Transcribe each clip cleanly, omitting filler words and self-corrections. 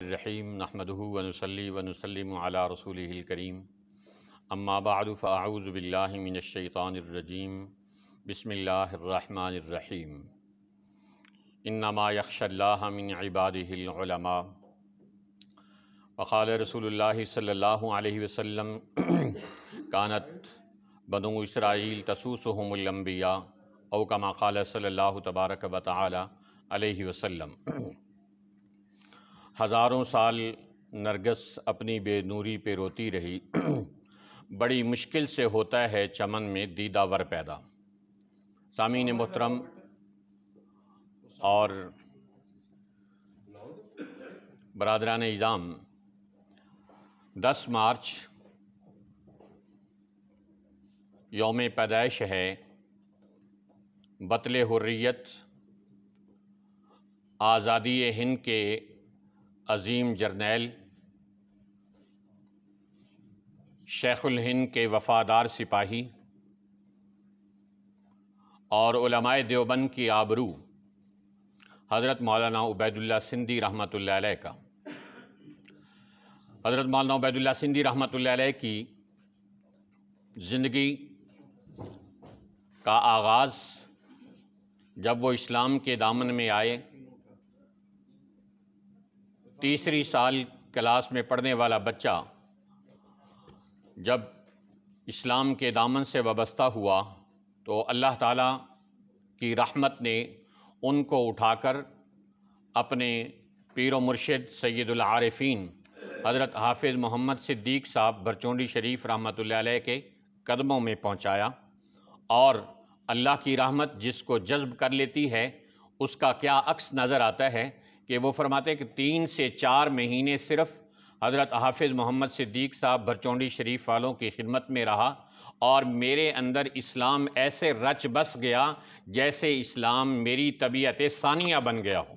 الرحیم نحمدہ ونصلی ونسلم علی رسولہ الکریم اما بعد فاعوذ باللہ من الشیطان الرجیم بسم اللہ الرحمن الرحیم انما یخشی اللہ من عبادہ العلماء وقال رسول اللہ صلی اللہ علیہ وسلم کانت بنو اسرائیل تسوسہم الانبیاء او کما قال صلی اللہ تبارک و تعالی علیہ وسلم۔ ہزاروں سال نرگس اپنی بے نوری پہ روتی رہی، بڑی مشکل سے ہوتا ہے چمن میں دیدہ ور پیدا۔ سامعین محترم اور برادران اعظام، 10 مارچ یوم پیدائش ہے بطل حریت آزادی ہند کے عظیم جرنیل، شیخ الہند کے وفادار سپاہی اور علماء دیوبند کی آبرو حضرت مولانا عبید اللہ سندھی رحمۃ اللہ علیہ کا۔ حضرت مولانا عبید اللہ سندھی رحمۃ اللہ علیہ کی زندگی کا آغاز جب وہ اسلام کے دامن میں آئے، تیسری سال کلاس میں پڑھنے والا بچہ جب اسلام کے دامن سے وابستہ ہوا تو اللہ تعالیٰ کی رحمت نے ان کو اٹھا کر اپنے پیر و مرشد سید العارفین حضرت حافظ محمد صدیق صاحب بھرچونڈی شریف رحمۃ اللہ علیہ کے قدموں میں پہنچایا۔ اور اللہ کی رحمت جس کو جذب کر لیتی ہے اس کا کیا عکس نظر آتا ہے کہ وہ فرماتے ہیں کہ 3 سے 4 مہینے صرف حضرت حافظ محمد صدیق صاحب بھرچونڈی شریف والوں کی خدمت میں رہا اور میرے اندر اسلام ایسے رچ بس گیا جیسے اسلام میری طبیعت ثانیہ بن گیا ہو۔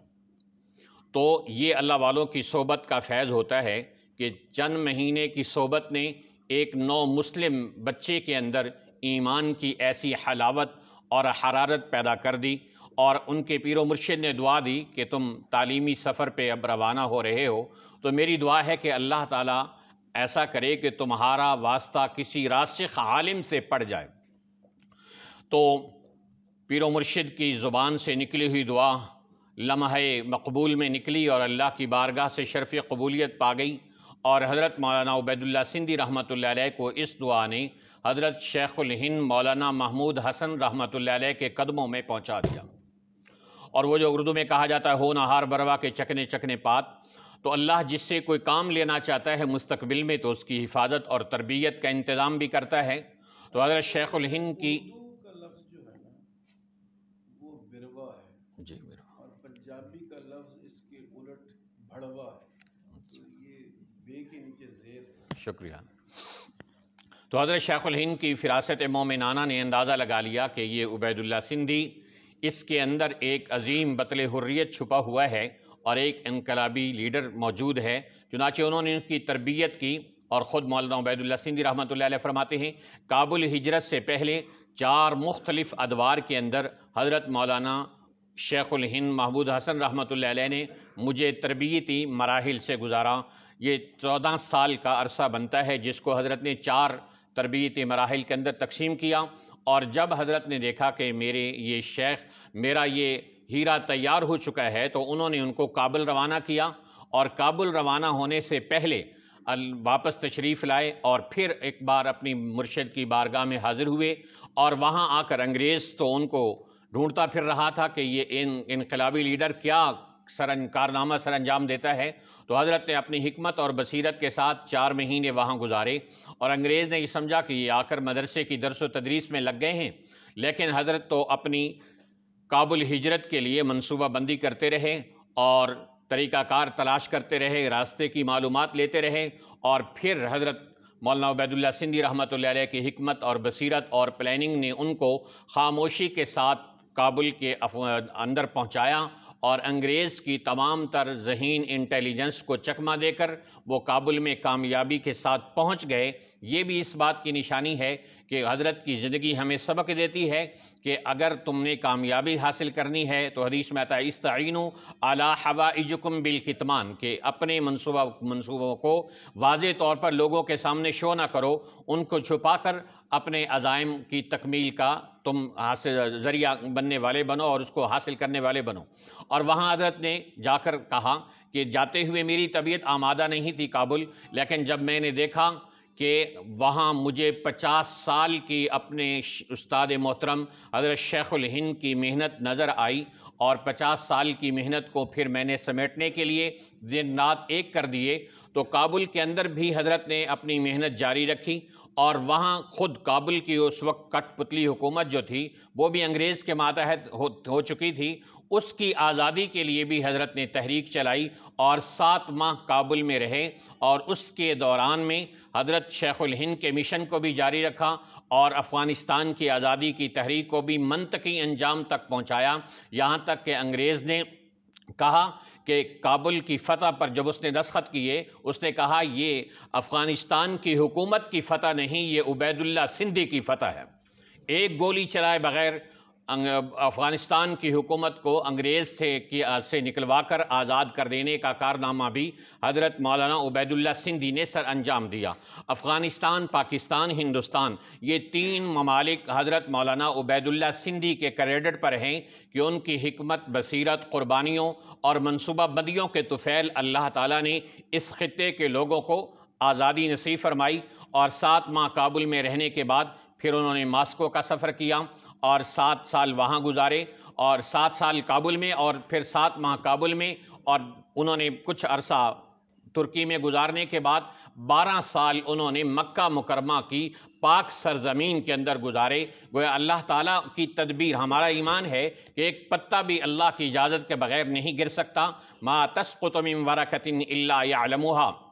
تو یہ اللہ والوں کی صحبت کا فیض ہوتا ہے کہ چند مہینے کی صحبت نے ایک نو مسلم بچے کے اندر ایمان کی ایسی حلاوت اور حرارت پیدا کر دی، اور ان کے پیر و مرشد نے دعا دی کہ تم تعلیمی سفر پہ اب روانہ ہو رہے ہو، تو میری دعا ہے کہ اللہ تعالیٰ ایسا کرے کہ تمہارا واسطہ کسی راسخ عالم سے پڑ جائے۔ تو پیر و مرشد کی زبان سے نکلی ہوئی دعا لمحہ مقبول میں نکلی اور اللہ کی بارگاہ سے شرف قبولیت پا گئی، اور حضرت مولانا عبید اللہ سندھی رحمۃ اللہ علیہ کو اس دعا نے حضرت شیخ الہند مولانا محمود حسن رحمۃ اللہ علیہ کے قدموں میں پہنچا دیا۔ اور وہ جو اردو میں کہا جاتا ہے ہو نہار بروا کے چکنے چکنے پات، تو اللہ جس سے کوئی کام لینا چاہتا ہے مستقبل میں تو اس کی حفاظت اور تربیت کا انتظام بھی کرتا ہے۔ تو حضرت شیخ الہند کی اردو کا لفظ جو ہے نا وہ بروا ہے، جی اور پنجابی کا لفظ اس کے الٹ بھڑوا ہے، تو یہ بے کے نیچے زیر ہے۔ شکریہ۔ تو حضرت شیخ الہند کی فراست مومنانہ نے اندازہ لگا لیا کہ یہ عبید اللہ سندھی، اس کے اندر ایک عظیم بطل حریت چھپا ہوا ہے اور ایک انقلابی لیڈر موجود ہے۔ چنانچہ انہوں نے ان کی تربیت کی، اور خود مولانا عبید اللہ سندھی رحمۃ اللہ علیہ فرماتے ہیں کابل ہجرت سے پہلے 4 مختلف ادوار کے اندر حضرت مولانا شیخ الہند محمود حسن رحمۃ اللہ علیہ نے مجھے تربیتی مراحل سے گزارا۔ یہ 14 سال کا عرصہ بنتا ہے جس کو حضرت نے 4 تربیتی مراحل کے اندر تقسیم کیا، اور جب حضرت نے دیکھا کہ میرے یہ شیخ میرا یہ ہیرا تیار ہو چکا ہے تو انہوں نے ان کو کابل روانہ کیا، اور کابل روانہ ہونے سے پہلے واپس تشریف لائے اور پھر ایک بار اپنی مرشد کی بارگاہ میں حاضر ہوئے، اور وہاں آ کر انگریز تو ان کو ڈھونڈتا پھر رہا تھا کہ یہ انقلابی لیڈر کیا کارنامہ سر انجام دیتا ہے۔ تو حضرت نے اپنی حکمت اور بصیرت کے ساتھ 4 مہینے وہاں گزارے، اور انگریز نے یہ سمجھا کہ یہ آ کر مدرسے کی درس و تدریس میں لگ گئے ہیں، لیکن حضرت تو اپنی کابل ہجرت کے لیے منصوبہ بندی کرتے رہے اور طریقہ کار تلاش کرتے رہے، راستے کی معلومات لیتے رہے، اور پھر حضرت مولانا عبید اللہ سندھی رحمۃ اللہ علیہ کی حکمت اور بصیرت اور پلاننگ نے ان کو خاموشی کے ساتھ کابل کے اندر پہنچایا، اور انگریز کی تمام تر ذہین انٹیلیجنس کو چکمہ دے کر وہ کابل میں کامیابی کے ساتھ پہنچ گئے۔ یہ بھی اس بات کی نشانی ہے کہ حضرت کی زندگی ہمیں سبق دیتی ہے کہ اگر تم نے کامیابی حاصل کرنی ہے تو حدیث میں آتا ہے استعینوا علی حوائجکم بالکتمان، کہ اپنے منصوبوں کو واضح طور پر لوگوں کے سامنے شو نہ کرو، ان کو چھپا کر اپنے عزائم کی تکمیل کا تم ذریعہ بننے والے بنو اور اس کو حاصل کرنے والے بنو۔ اور وہاں حضرت نے جا کر کہا کہ جاتے ہوئے میری طبیعت آمادہ نہیں تھی کابل، لیکن جب میں نے دیکھا کہ وہاں مجھے 50 سال کی اپنے استاد محترم حضرت شیخ الہند کی محنت نظر آئی، اور 50 سال کی محنت کو پھر میں نے سمیٹنے کے لیے دن رات ایک کر دیے، تو کابل کے اندر بھی حضرت نے اپنی محنت جاری رکھی، اور وہاں خود کابل کی اس وقت کٹ پتلی حکومت جو تھی وہ بھی انگریز کے ماتحت ہو چکی تھی، اس کی آزادی کے لیے بھی حضرت نے تحریک چلائی اور 7 ماہ کابل میں رہے، اور اس کے دوران میں حضرت شیخ الہند کے مشن کو بھی جاری رکھا اور افغانستان کی آزادی کی تحریک کو بھی منطقی انجام تک پہنچایا، یہاں تک کہ انگریز نے کہا کہ کابل کی فتح پر جب اس نے دستخط کیے، اس نے کہا یہ افغانستان کی حکومت کی فتح نہیں، یہ عبید اللہ سندھی کی فتح ہے۔ ایک گولی چلائے بغیر افغانستان کی حکومت کو انگریز سے نکلوا کر آزاد کر دینے کا کارنامہ بھی حضرت مولانا عبید اللہ سندھی نے سر انجام دیا۔ افغانستان، پاکستان، ہندوستان، یہ 3 ممالک حضرت مولانا عبید اللہ سندھی کے کریڈٹ پر ہیں کہ ان کی حکمت، بصیرت، قربانیوں اور منصوبہ بندیوں کے طفیل اللہ تعالیٰ نے اس خطے کے لوگوں کو آزادی نصیب فرمائی، اور 7 ماہ کابل میں رہنے کے بعد پھر انہوں نے ماسکو کا سفر کیا اور 7 سال وہاں گزارے، اور 7 سال کابل میں اور پھر 7 ماہ کابل میں، اور انہوں نے کچھ عرصہ ترکی میں گزارنے کے بعد 12 سال انہوں نے مکہ مکرمہ کی پاک سرزمین کے اندر گزارے۔ گویا اللہ تعالیٰ کی تدبیر، ہمارا ایمان ہے کہ ایک پتا بھی اللہ کی اجازت کے بغیر نہیں گر سکتا، ما تسقط من ورقۃ الا یعلمها۔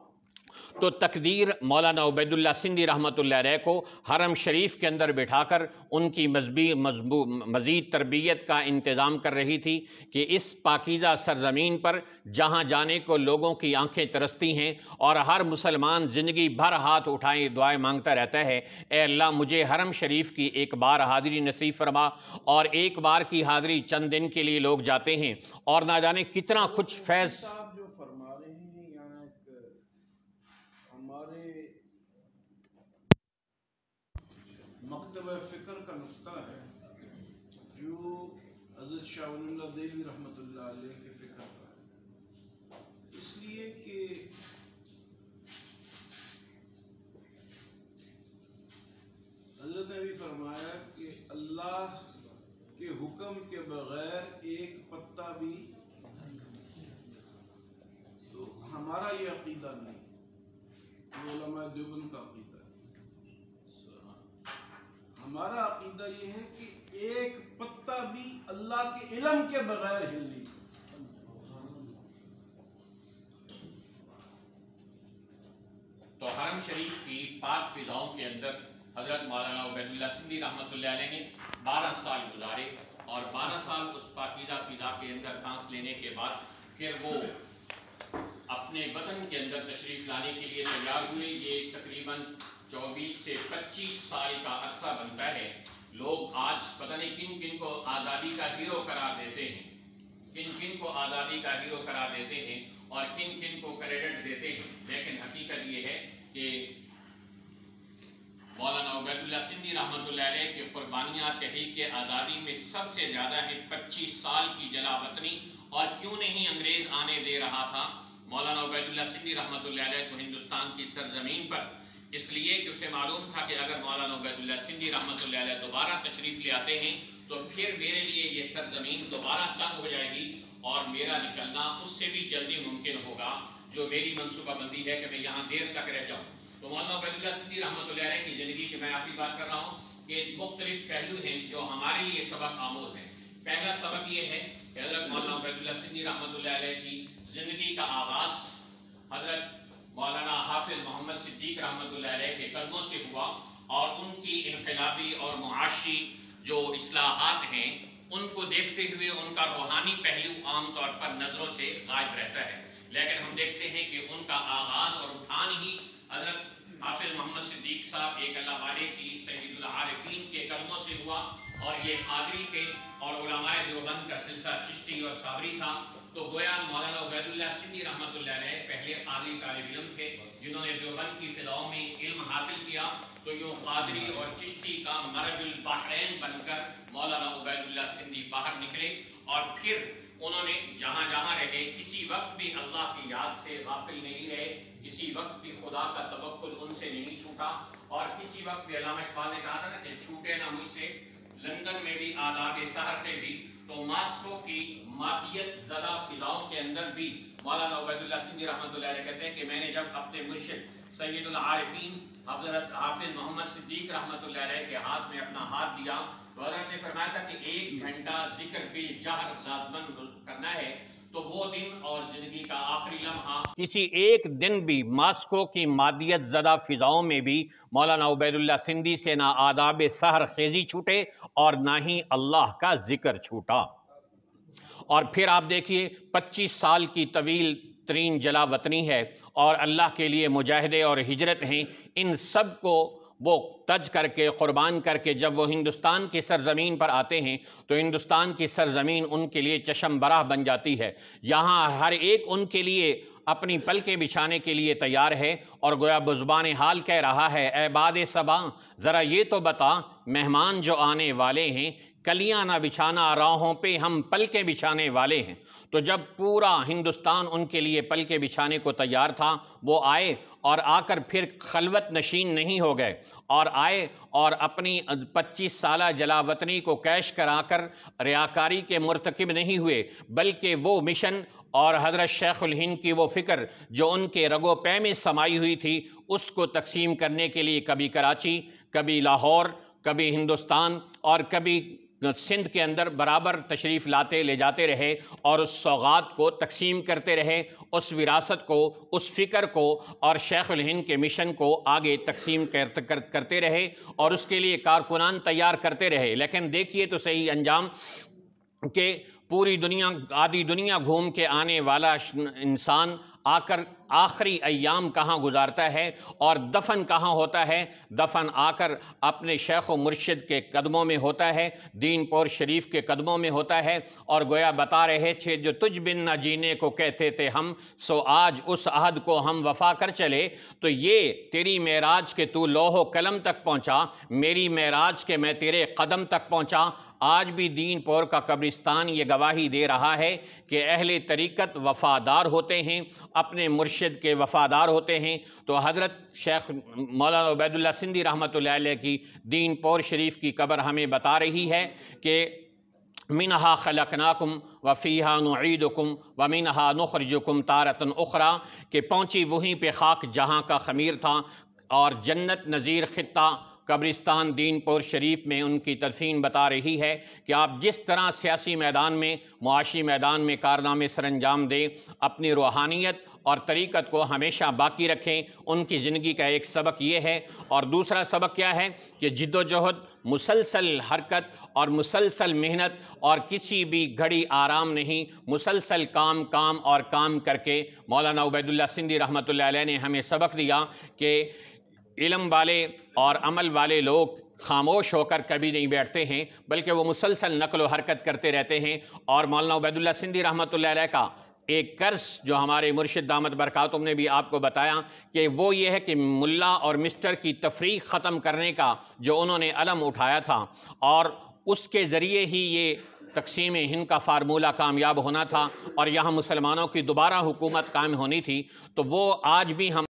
تو تقدیر مولانا عبید اللہ سندھی رحمۃ اللہ علیہ کو حرم شریف کے اندر بٹھا کر ان کی مزید تربیت کا انتظام کر رہی تھی کہ اس پاکیزہ سرزمین پر جہاں جانے کو لوگوں کی آنکھیں ترستی ہیں اور ہر مسلمان زندگی بھر ہاتھ اٹھائے دعائیں مانگتا رہتا ہے، اے اللہ مجھے حرم شریف کی ایک بار حاضری نصیب فرما، اور ایک بار کی حاضری چند دن کے لیے لوگ جاتے ہیں اور نہ جانے کتنا کچھ فیض۔ صاحب جو فرما رہے ہیں یہاں ایک ہمارے مکتبہ فکر کا نقطہ ہے جو حضرت شاہ ولی اللہ دہلوی رحمۃ اللہ علیہ کے فکر کا ہے، اس لیے کہ حضرت نے بھی فرمایا کہ اللہ کے حکم کے بغیر ایک پتا بھی، تو ہمارا یہ عقیدہ نہیں، یہ علماء دیوبند کا عقیدہ ہے۔ ہمارا عقیدہ یہ ہے کہ ایک پتا بھی اللہ کے علم کے بغیر ہل نہیں سکتا۔ تو حرم شریف کی پاک فضاؤں کے اندر حضرت مولانا عبید اللہ سندھی رحمۃ اللہ علیہ نے 12 سال گزارے، اور 12 سال اس پاکیزہ فضا کے اندر سانس لینے کے بعد پھر وہ اپنے وطن کے اندر تشریف لانے کے لیے تیار ہوئے۔ یہ تقریباً 24 سے 25 سال کا عرصہ بنتا ہے۔ لوگ آج پتہ نہیں کن کن کو آزادی کا ہیرو قرار دیتے ہیں، کن کن کو آزادی کا ہیرو قرار دیتے ہیں اور کن کن کو کریڈٹ دیتے ہیں، لیکن حقیقت یہ ہے کہ مولانا عبید اللہ سندھی رحمۃ اللہ علیہ کی قربانیاں تحریک آزادی میں سب سے زیادہ ہیں۔ 25 سال کی جلا وطنی، اور کیوں نہیں انگریز آنے دے رہا تھا مولانا عبید اللہ سندھی رحمۃ اللہ علیہ کو ہندوستان کی سرزمین پر؟ اس لیے کہ اسے معلوم تھا کہ اگر مولانا عبید اللہ سندھی رحمۃ اللہ علیہ دوبارہ تشریف لے آتے ہیں تو پھر میرے لیے یہ سرزمین دوبارہ تنگ ہو جائے گی اور میرا نکلنا اس سے بھی جلدی ممکن ہوگا، جو میری منصوبہ بندی ہے کہ میں یہاں دیر تک رہ جاؤں۔ تو مولانا عبید اللہ سندھی رحمۃ اللہ علیہ کی زندگی کی میں آخری بات کر رہا ہوں کہ مختلف پہلو ہیں جو ہمارے لیے سبق آموز ہیں۔ پہلا سبق یہ ہے کہ حضرت مولانا عبید اللہ سندھی رحمۃ اللہ علیہ کی زندگی کا آغاز حضرت مولانا حافظ محمد صدیق رحمۃ اللہ علیہ کے قدموں سے ہوا، اور ان کی انقلابی اور معاشی جو اصلاحات ہیں ان کو دیکھتے ہوئے ان کا روحانی پہلو عام طور پر نظروں سے غائب رہتا ہے، لیکن ہم دیکھتے ہیں کہ ان کا آغاز اور اٹھان ہی حضرت حافظ محمد صدیق صاحب ایک اللہ والے کی سید العارفین کے قدموں سے ہوا، اور یہ قادری تھے اور علماء دیوبند کا سلسلہ چشتی اور صابری تھا۔ تو گویا مولانا عبید اللہ سندھی رحمۃ اللہ علیہ پہلے قادری طالب علم تھے جنہوں نے دیوبند کی فضاؤں میں علم حاصل کیا، تو یوں قادری اور چشتی کا مرج البحرین بن کر مولانا عبید اللہ سندھی باہر نکلے، اور پھر انہوں نے جہاں جہاں رہے کسی وقت بھی اللہ کی یاد سے غافل نہیں رہے، کسی وقت بھی خدا کا توکل ان سے نہیں چھوٹا، اور کسی وقت بھی علامہ اقبال نے کہا تھا نا کہ چھوٹے نہ مجھ سے لندن میں بھی آداب سحر خیزی، تو ماسکو کی مادیت زدہ فضاؤں کے اندر بھی مولانا عبید اللہ سندھی رحمۃ اللہ علیہ کہتے ہیں کہ میں نے جب اپنے مرشد سید العارفین حضرت حافظ محمد صدیق رحمۃ اللہ علیہ کے ہاتھ میں اپنا ہاتھ دیا تو حضرت نے فرمایا تھا کہ 1 گھنٹہ ذکر بالجہر لازماً کرنا ہے، تو وہ دن اور زندگی کا آخری لمحہ کسی ایک دن بھی ماسکو کی مادیت زدہ فضاؤں میں بھی مولانا عبید اللہ سندھی سے نہ آداب سحر خیزی چھوٹے اور نہ ہی اللہ کا ذکر چھوٹا۔ اور پھر آپ دیکھیے 25 سال کی طویل ترین جلا وطنی ہے اور اللہ کے لیے مجاہدے اور ہجرت ہیں، ان سب کو وہ تج کر کے قربان کر کے جب وہ ہندوستان کی سرزمین پر آتے ہیں تو ہندوستان کی سرزمین ان کے لیے چشم براہ بن جاتی ہے، یہاں ہر ایک ان کے لیے اپنی پلکیں بچھانے کے لیے تیار ہے، اور گویا بزبان حال کہہ رہا ہے اے باد صبا ذرا یہ تو بتا مہمان جو آنے والے ہیں، کلیاں نہ بچھانا راہوں پہ ہم پلکیں بچھانے والے ہیں۔ تو جب پورا ہندوستان ان کے لیے پلکیں بچھانے کو تیار تھا، وہ آئے اور آ کر پھر خلوت نشین نہیں ہو گئے، اور آئے اور اپنی 25 سالہ جلا وطنی کو کیش کرا کر ریاکاری کے مرتکب نہیں ہوئے، بلکہ وہ مشن اور حضرت شیخ الہند کی وہ فکر جو ان کے رگ و پے میں سمائی ہوئی تھی، اس کو تقسیم کرنے کے لیے کبھی کراچی، کبھی لاہور، کبھی ہندوستان اور کبھی سندھ کے اندر برابر تشریف لاتے لے جاتے رہے، اور اس سوغات کو تقسیم کرتے رہے، اس وراثت کو، اس فکر کو اور شیخ الہند کے مشن کو آگے تقسیم کرتے رہے، اور اس کے لیے کارکنان تیار کرتے رہے۔ لیکن دیکھیے تو صحیح انجام کہ پوری دنیا آدھی دنیا گھوم کے آنے والا انسان آ کر آخری ایام کہاں گزارتا ہے اور دفن کہاں ہوتا ہے؟ دفن آ کر اپنے شیخ و مرشد کے قدموں میں ہوتا ہے، دین پور شریف کے قدموں میں ہوتا ہے، اور گویا بتا رہے تھے جو تجھ بن نہ جینے کو کہتے تھے ہم، سو آج اس عہد کو ہم وفا کر چلے۔ تو یہ تیری معراج کے تو لوح و قلم تک پہنچا، میری معراج کے میں تیرے قدم تک پہنچا۔ آج بھی دین پور کا قبرستان یہ گواہی دے رہا ہے کہ اہل طریقت وفادار ہوتے ہیں، اپنے مرشد کے وفادار ہوتے ہیں۔ تو حضرت شیخ مولانا عبید اللہ سندھی رحمۃ اللہ علیہ کی دین پور شریف کی قبر ہمیں بتا رہی ہے کہ منہا خلقناکم وفیہا نعیدکم ومنہا نخرجکم تارۃ اخری، کہ پہنچی وہیں پہ خاک جہاں کا خمیر تھا، اور جنت نظیر خطہ قبرستان دین پور شریف میں ان کی تدفین بتا رہی ہے کہ آپ جس طرح سیاسی میدان میں، معاشی میدان میں کارنامے سر انجام دیں، اپنی روحانیت اور طریقت کو ہمیشہ باقی رکھیں۔ ان کی زندگی کا ایک سبق یہ ہے، اور دوسرا سبق کیا ہے کہ جد و جہد، مسلسل حرکت اور مسلسل محنت، اور کسی بھی گھڑی آرام نہیں، مسلسل کام اور کام کر کے مولانا عبید اللہ سندھی رحمۃ اللہ علیہ نے ہمیں سبق دیا کہ علم والے اور عمل والے لوگ خاموش ہو کر کبھی نہیں بیٹھتے ہیں، بلکہ وہ مسلسل نقل و حرکت کرتے رہتے ہیں۔ اور مولانا عبید اللہ سندھی رحمۃ اللہ علیہ کا ایک قرض جو ہمارے مرشد دامت برکاتہم نے بھی آپ کو بتایا کہ وہ یہ ہے کہ ملا اور مسٹر کی تفریق ختم کرنے کا جو انہوں نے علم اٹھایا تھا، اور اس کے ذریعے ہی یہ تقسیم ہند کا فارمولہ کامیاب ہونا تھا اور یہاں مسلمانوں کی دوبارہ حکومت قائم ہونی تھی، تو وہ آج بھی ہم